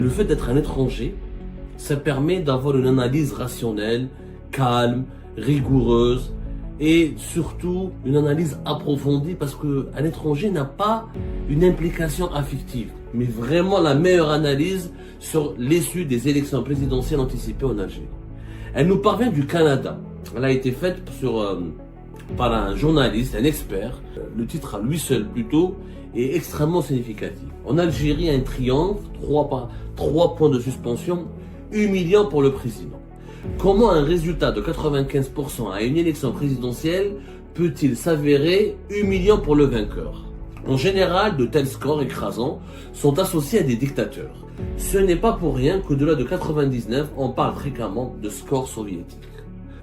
Le fait d'être un étranger, ça permet d'avoir une analyse rationnelle, calme, rigoureuse et surtout une analyse approfondie parce qu'un étranger n'a pas une implication affective, mais vraiment la meilleure analyse sur l'issue des élections présidentielles anticipées en Algérie. Elle nous parvient du Canada. Elle a été faite par un journaliste, un expert. Le titre à lui seul plutôt est extrêmement significatif. En Algérie, un triomphe, 3 points de suspension, humiliant pour le président. Comment un résultat de 95% à une élection présidentielle peut-il s'avérer humiliant pour le vainqueur? En général, de tels scores écrasants sont associés à des dictateurs. Ce n'est pas pour rien qu'au-delà de 99, on parle fréquemment de scores soviétiques.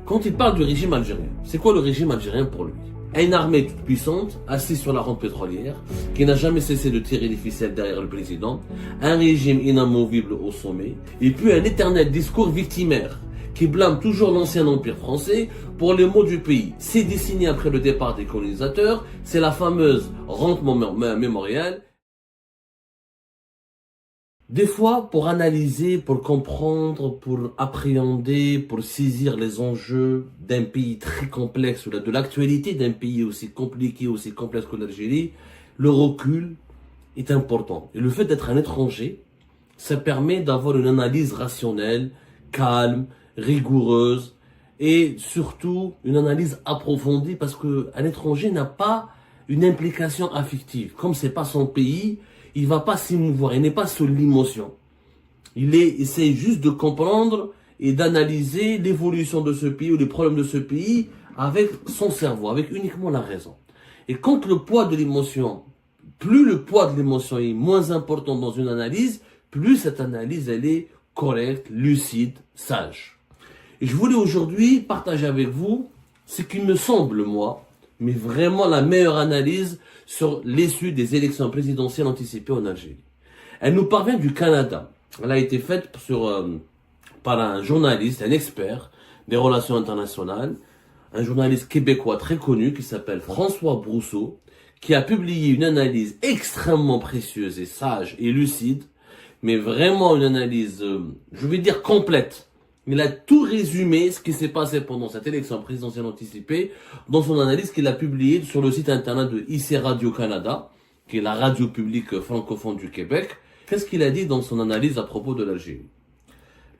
Quand il parle du régime algérien, c'est quoi le régime algérien pour lui? Une armée toute puissante, assise sur la rente pétrolière, qui n'a jamais cessé de tirer les ficelles derrière le président, un régime inamovible au sommet, et puis un éternel discours victimaire, qui blâme toujours l'ancien empire français pour les maux du pays. 6 décennies après le départ des colonisateurs, c'est la fameuse rente mémoriale. Des fois, pour analyser, pour comprendre, pour appréhender, pour saisir les enjeux d'un pays très complexe, ou de l'actualité d'un pays aussi compliqué, aussi complexe que l'Algérie, le recul est important. Et le fait d'être un étranger, ça permet d'avoir une analyse rationnelle, calme, rigoureuse et surtout une analyse approfondie parce qu'un étranger n'a pas une implication affective. Comme c'est pas son pays, il va pas s'émouvoir, il n'est pas sous l'émotion. Il essaie juste de comprendre et d'analyser l'évolution de ce pays ou les problèmes de ce pays avec son cerveau, avec uniquement la raison. Et quand le poids de l'émotion, plus le poids de l'émotion est moins important dans une analyse, plus cette analyse elle est correcte, lucide, sage. Et je voulais aujourd'hui partager avec vous ce qui me semble, moi, mais vraiment la meilleure analyse sur l'issue des élections présidentielles anticipées en Algérie. Elle nous parvient du Canada. Elle a été faite par un journaliste, un expert des relations internationales, un journaliste québécois très connu qui s'appelle François Brousseau, qui a publié une analyse extrêmement précieuse et sage et lucide, mais vraiment une analyse, je vais dire complète. Il a tout résumé ce qui s'est passé pendant cette élection présidentielle anticipée dans son analyse qu'il a publiée sur le site internet de IC Radio-Canada, qui est la radio publique francophone du Québec. Qu'est-ce qu'il a dit dans son analyse à propos de l'Algérie?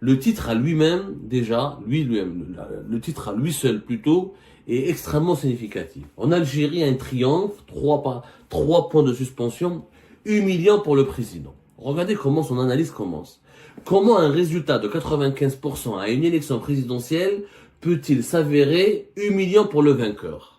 Le titre à lui-même, déjà, le titre à lui seul plutôt, est extrêmement significatif. En Algérie, un triomphe, 3 points de suspension, humiliant pour le président. Regardez comment son analyse commence. Comment un résultat de 95% à une élection présidentielle peut-il s'avérer humiliant pour le vainqueur?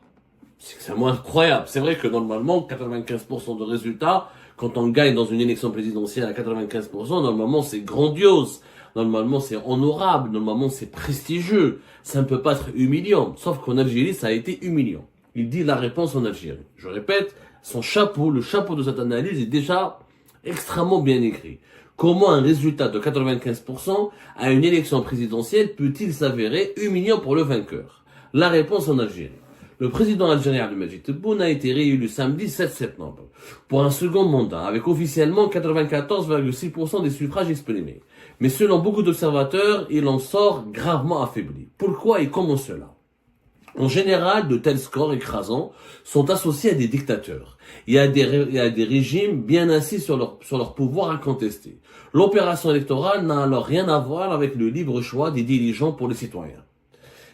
C'est moins incroyable. C'est vrai que normalement, 95% de résultats, quand on gagne dans une élection présidentielle à 95%, normalement c'est grandiose. Normalement c'est honorable. Normalement c'est prestigieux. Ça ne peut pas être humiliant. Sauf qu'en Algérie, ça a été humiliant. Il dit la réponse en Algérie. Je répète, son chapeau, le chapeau de cette analyse est déjà extrêmement bien écrit. Comment un résultat de 95% à une élection présidentielle peut-il s'avérer humiliant pour le vainqueur? La réponse en Algérie. Le président algérien Abdelmadjid Tebboune a été réélu samedi 7 septembre pour un second mandat avec officiellement 94,6% des suffrages exprimés. Mais selon beaucoup d'observateurs, il en sort gravement affaibli. Pourquoi et comment cela? En général, de tels scores écrasants sont associés à des dictateurs. Il y a des régimes bien assis sur leur pouvoir incontesté. L'opération électorale n'a alors rien à voir avec le libre choix des dirigeants pour les citoyens.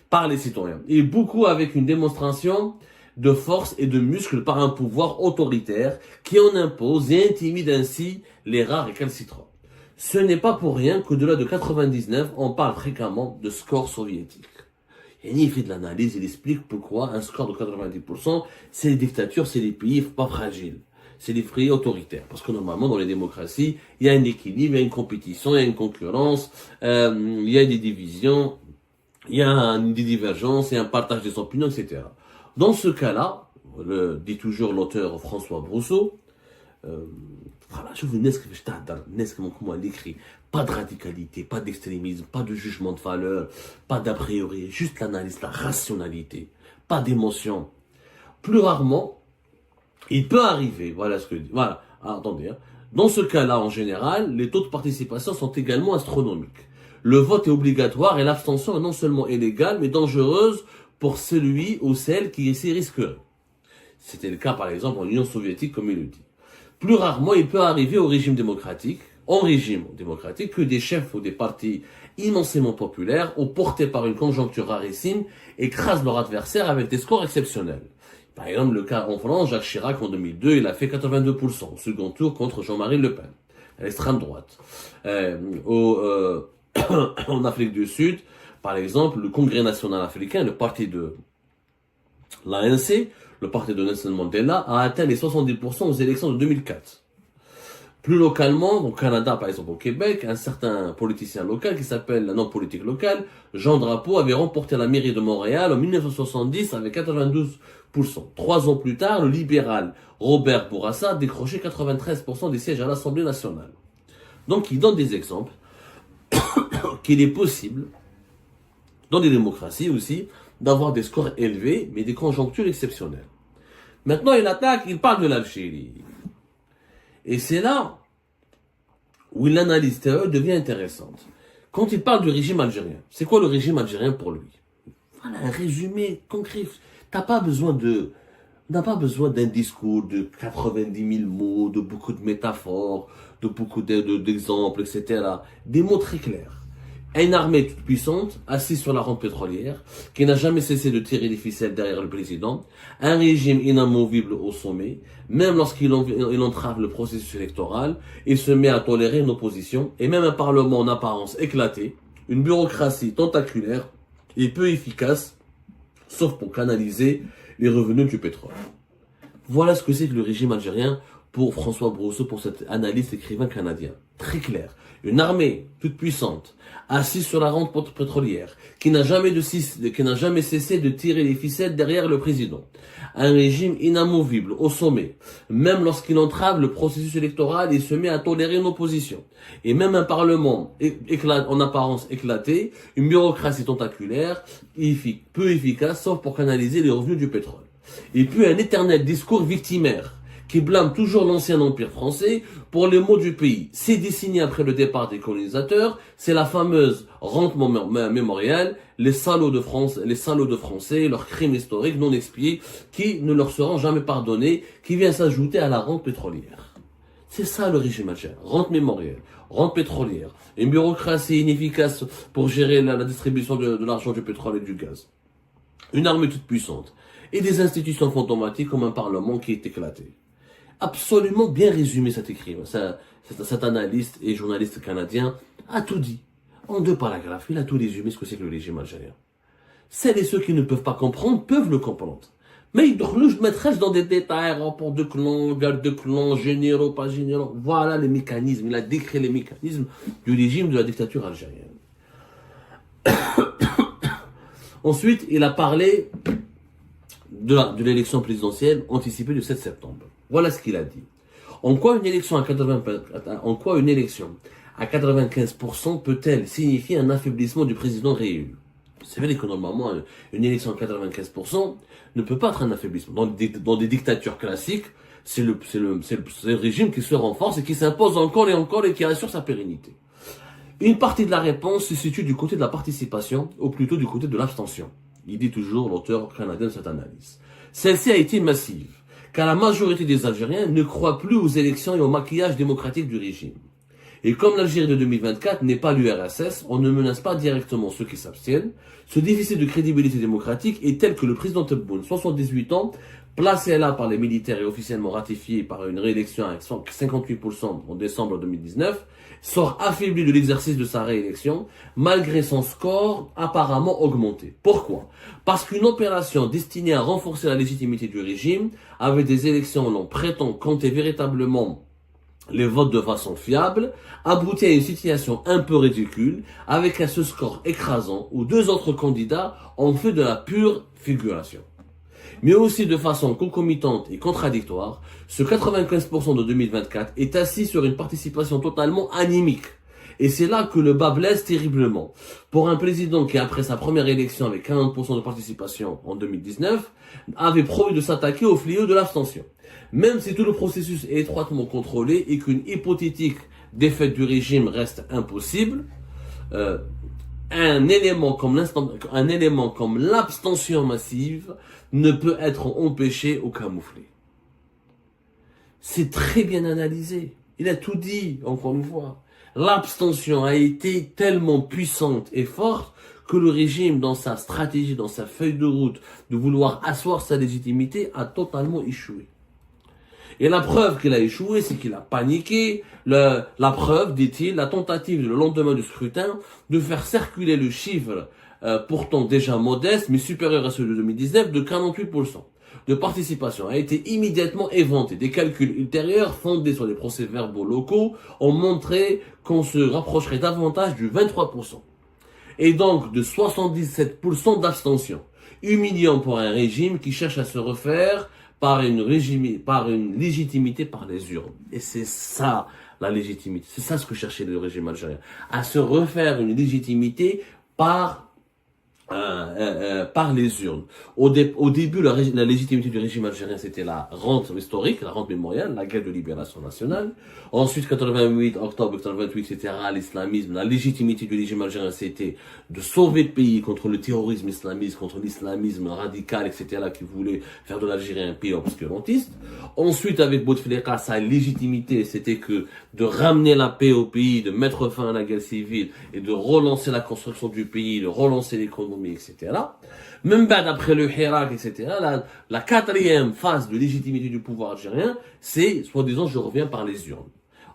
Par les citoyens. Et beaucoup avec une démonstration de force et de muscle par un pouvoir autoritaire qui en impose et intimide ainsi les rares et récalcitrants. Ce n'est pas pour rien qu'au-delà de 99, on parle fréquemment de scores soviétiques. Et il fait de l'analyse, il explique pourquoi un score de 90%, c'est les dictatures, c'est les pays pas fragiles. C'est les pays autoritaires. Parce que normalement, dans les démocraties, il y a un équilibre, il y a une compétition, il y a une concurrence, il y a des divisions, il y a des divergences, il y a un partage des opinions, etc. Dans ce cas-là, dit toujours l'auteur François Brousseau, voilà, je vous comment elle écrit. Pas de radicalité, pas d'extrémisme, pas de jugement de valeur, pas d'a priori, juste l'analyse, la rationalité, pas d'émotion. Plus rarement, il peut arriver, voilà ce que je dis. Voilà, attendez, Dans ce cas-là, en général, les taux de participation sont également astronomiques. Le vote est obligatoire et l'abstention est non seulement illégale, mais dangereuse pour celui ou celle qui s'y risquerait. C'était le cas, par exemple, en Union soviétique, comme il le dit. Plus rarement, il peut arriver en régime démocratique, que des chefs ou des partis immensément populaires ou portés par une conjoncture rarissime écrasent leur adversaire avec des scores exceptionnels. Par exemple, le cas en France, Jacques Chirac en 2002, il a fait 82% au second tour contre Jean-Marie Le Pen, à l'extrême droite. En Afrique du Sud, par exemple, le Congrès national africain, le parti de l'ANC, le parti de Nelson Mandela, a atteint les 70% aux élections de 2004. Plus localement, au Canada, par exemple au Québec, un certain politicien local qui s'appelle la non-politique locale, Jean Drapeau, avait remporté la mairie de Montréal en 1970 avec 92%. 3 ans plus tard, le libéral Robert Bourassa a décroché 93% des sièges à l'Assemblée nationale. Donc, il donne des exemples qu'il est possible, dans les démocraties aussi, d'avoir des scores élevés, mais des conjonctures exceptionnelles. Maintenant, il parle de l'Algérie. Et c'est là où l'analyse théorique devient intéressante. Quand il parle du régime algérien, c'est quoi le régime algérien pour lui? Voilà, un résumé concret. On n'a pas besoin d'un discours de 90 000 mots, de beaucoup de métaphores, de beaucoup d'exemples, etc. Des mots très clairs. Une armée toute puissante, assise sur la rampe pétrolière, qui n'a jamais cessé de tirer les ficelles derrière le président, un régime inamovible au sommet, même lorsqu'il entrave le processus électoral, il se met à tolérer une opposition, et même un parlement en apparence éclaté, une bureaucratie tentaculaire et peu efficace, sauf pour canaliser les revenus du pétrole. Voilà ce que c'est que le régime algérien pour François Brousseau, pour cet analyste écrivain canadien. Très clair. Une armée toute puissante, assise sur la rampe pétrolière, qui n'a jamais cessé de tirer les ficelles derrière le président. Un régime inamovible au sommet. Même lorsqu'il entrave le processus électoral, il se met à tolérer une opposition. Et même un parlement en apparence éclaté, une bureaucratie tentaculaire, peu efficace, sauf pour canaliser les revenus du pétrole. Et puis un éternel discours victimaire, qui blâme toujours l'ancien empire français pour les maux du pays. 6 décennies après le départ des colonisateurs, c'est la fameuse rente mémoriale, les salauds de Français, leurs crimes historiques non expiés, qui ne leur seront jamais pardonnés, qui vient s'ajouter à la rente pétrolière. C'est ça le régime algérien. Rente mémorielle, rente pétrolière, une bureaucratie inefficace pour gérer la distribution de l'argent du pétrole et du gaz. Une armée toute puissante. Et des institutions fantomatiques comme un parlement qui est éclaté. Absolument bien résumé cet écrivain, cet analyste et journaliste canadien a tout dit. En 2 paragraphes, il a tout résumé ce que c'est que le régime algérien. Celles et ceux qui ne peuvent pas comprendre peuvent le comprendre. Mais ils doivent mettre dans des détails, rapport de clan, garde de clan, généraux, pas généraux. Voilà les mécanismes, il a décrit les mécanismes du régime de la dictature algérienne. Ensuite, il a parlé de l'élection présidentielle anticipée du 7 septembre. Voilà ce qu'il a dit. En quoi une élection à 95% peut-elle signifier un affaiblissement du président réélu? C'est vrai que normalement, une élection à 95% ne peut pas être un affaiblissement. Dans des dictatures classiques, c'est le régime qui se renforce et qui s'impose encore et qui assure sa pérennité. Une partie de la réponse se situe du côté de la participation, ou plutôt du côté de l'abstention. Il dit toujours l'auteur canadien de cette analyse. Celle-ci a été massive, car la majorité des Algériens ne croient plus aux élections et au maquillage démocratique du régime. Et comme l'Algérie de 2024 n'est pas l'URSS, on ne menace pas directement ceux qui s'abstiennent. Ce déficit de crédibilité démocratique est tel que le président Tebboune, 78 ans, placé là par les militaires et officiellement ratifié par une réélection à 58% en décembre 2019, sort affaibli de l'exercice de sa réélection, malgré son score apparemment augmenté. Pourquoi? Parce qu'une opération destinée à renforcer la légitimité du régime, avec des élections où l'on prétend compter véritablement les votes de façon fiable, aboutit à une situation un peu ridicule, avec ce score écrasant où 2 autres candidats ont fait de la pure figuration. Mais aussi de façon concomitante et contradictoire, ce 95% de 2024 est assis sur une participation totalement anémique. Et c'est là que le bas blesse terriblement. Pour un président qui, après sa première élection avec 40% de participation en 2019, avait promis de s'attaquer au fléau de l'abstention. Même si tout le processus est étroitement contrôlé et qu'une hypothétique défaite du régime reste impossible, euh, un élément comme l'abstention massive ne peut être empêché ou camouflé. C'est très bien analysé. Il a tout dit, encore une fois. L'abstention a été tellement puissante et forte que le régime, dans sa stratégie, dans sa feuille de route, de vouloir asseoir sa légitimité, a totalement échoué. Et la preuve qu'il a échoué, c'est qu'il a paniqué. La preuve, dit-il, la tentative le lendemain du scrutin de faire circuler le chiffre, pourtant déjà modeste, mais supérieur à celui de 2019, de 48% de participation a été immédiatement éventé. Des calculs ultérieurs fondés sur des procès-verbaux locaux ont montré qu'on se rapprocherait davantage du 23%. Et donc de 77% d'abstention. Humiliant pour un régime qui cherche à se refaire par une légitimité par les urnes. Et c'est ça la légitimité. C'est ça ce que cherchait le régime algérien. À se refaire une légitimité par les urnes. Au début, la légitimité du régime algérien, c'était la rente historique, la rente mémoriale, la guerre de libération nationale. Ensuite, 88, octobre 88, etc., l'islamisme, la légitimité du régime algérien, c'était de sauver le pays contre le terrorisme islamiste, contre l'islamisme radical, etc., qui voulait faire de l'Algérie un pays obscurantiste. Ensuite, avec Bouteflika, sa légitimité, c'était que de ramener la paix au pays, de mettre fin à la guerre civile et de relancer la construction du pays, de relancer l'économie, etc. Même après le Hirak, etc., la quatrième phase de légitimité du pouvoir algérien, c'est, soi-disant, je reviens par les urnes.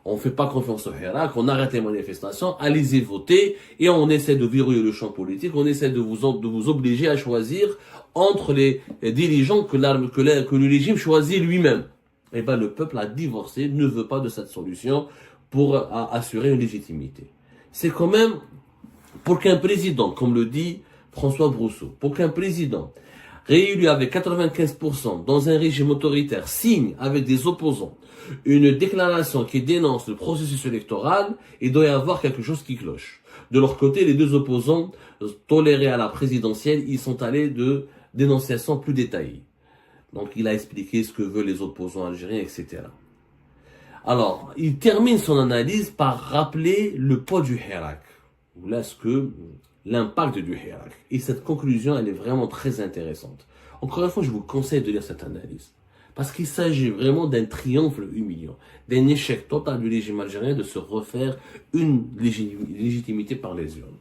On ne fait pas confiance au Hirak, on arrête les manifestations, allez-y voter, et on essaie de verrouiller le champ politique, on essaie de vous obliger à choisir entre les dirigeants que le régime choisit lui-même. Eh ben, le peuple a divorcé, ne veut pas de cette solution pour assurer une légitimité. C'est quand même, pour qu'un président, comme le dit François Brousseau, pour qu'un président réélu avec 95% dans un régime autoritaire signe avec des opposants une déclaration qui dénonce le processus électoral, il doit y avoir quelque chose qui cloche. De leur côté, les deux opposants tolérés à la présidentielle, ils sont allés de dénonciations plus détaillées. Donc il a expliqué ce que veulent les opposants algériens, etc. Alors, il termine son analyse par rappeler le poids du Hirak. Là, l'impact du Hirak. Et cette conclusion, elle est vraiment très intéressante. Encore une fois, je vous conseille de lire cette analyse. Parce qu'il s'agit vraiment d'un triomphe humiliant, d'un échec total du régime algérien de se refaire une légitimité par les urnes.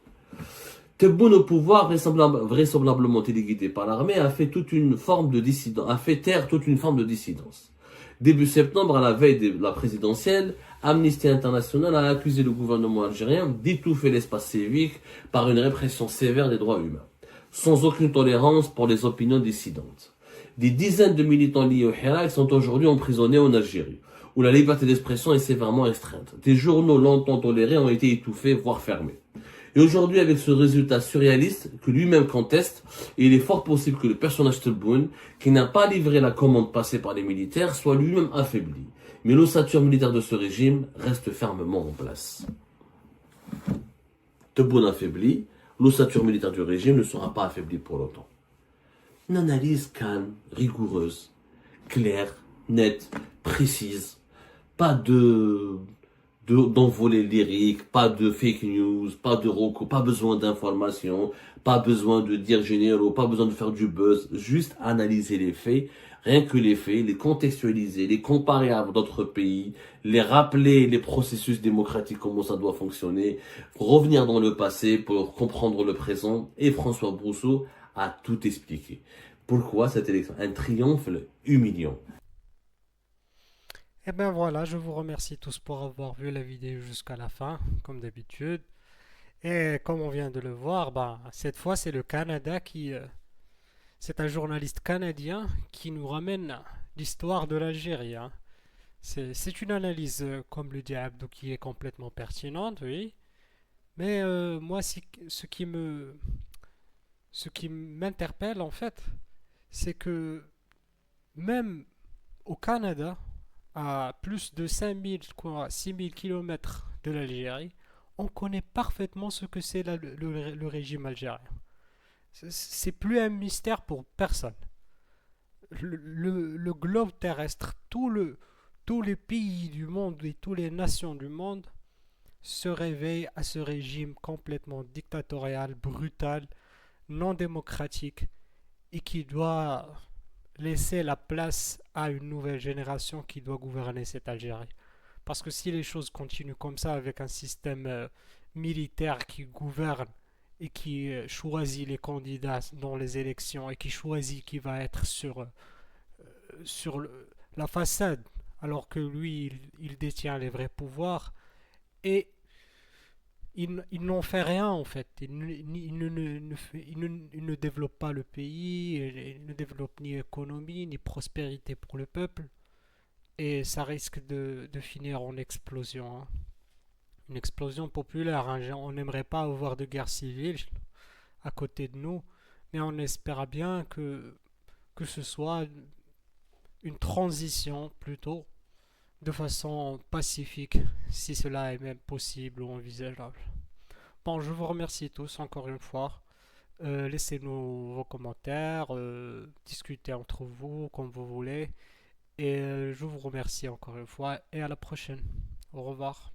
Tebboune au pouvoir, vraisemblablement téléguidé par l'armée, a fait taire toute une forme de dissidence. Début septembre, à la veille de la présidentielle, Amnesty International a accusé le gouvernement algérien d'étouffer l'espace civique par une répression sévère des droits humains, sans aucune tolérance pour les opinions dissidentes. Des dizaines de militants liés au Hirak sont aujourd'hui emprisonnés en Algérie, où la liberté d'expression est sévèrement restreinte. Des journaux longtemps tolérés ont été étouffés, voire fermés. Et aujourd'hui, avec ce résultat surréaliste que lui-même conteste, il est fort possible que le personnage Tebboune, qui n'a pas livré la commande passée par les militaires, soit lui-même affaibli. Mais l'ossature militaire de ce régime reste fermement en place. Tebboune affaibli, l'ossature militaire du régime ne sera pas affaiblie pour longtemps. Une analyse calme, rigoureuse, claire, nette, précise. Pas d'envolée lyrique, pas de fake news, pas de recours, pas besoin d'informations, pas besoin de dire généraux, pas besoin de faire du buzz, juste analyser les faits, rien que les faits, les contextualiser, les comparer à d'autres pays, les rappeler les processus démocratiques, comment ça doit fonctionner, revenir dans le passé pour comprendre le présent, et François Brousseau a tout expliqué. Pourquoi cette élection? Un triomphe humiliant. Et ben voilà, je vous remercie tous pour avoir vu la vidéo jusqu'à la fin, comme d'habitude. Et comme on vient de le voir, ben, cette fois c'est le Canada c'est un journaliste canadien qui nous ramène l'histoire de l'Algérie, hein. C'est une analyse, comme le dit Abdou, qui est complètement pertinente, oui. Mais moi, ce qui m'interpelle en fait, c'est que même au Canada, à plus de 5000, quoi, 6000 kilomètres de l'Algérie, on connaît parfaitement ce que c'est le régime algérien. C'est plus un mystère pour personne. Le globe terrestre, tous les pays du monde et toutes les nations du monde se réveillent à ce régime complètement dictatorial, brutal, non démocratique et qui doit laisser la place à une nouvelle génération qui doit gouverner cette Algérie. Parce que si les choses continuent comme ça avec un système militaire qui gouverne et qui choisit les candidats dans les élections et qui choisit qui va être la façade alors que lui il détient les vrais pouvoirs et ils n'ont fait rien en fait. Ils ne développent pas le pays, ils ne développent ni économie, ni prospérité pour le peuple. Et ça risque de finir en explosion, hein. Une explosion populaire, hein. On n'aimerait pas avoir de guerre civile à côté de nous, mais on espère bien que ce soit une transition plutôt de façon pacifique, si cela est même possible ou envisageable. Bon, je vous remercie tous encore une fois. Laissez-nous vos commentaires, discutez entre vous comme vous voulez. Et je vous remercie encore une fois et à la prochaine. Au revoir.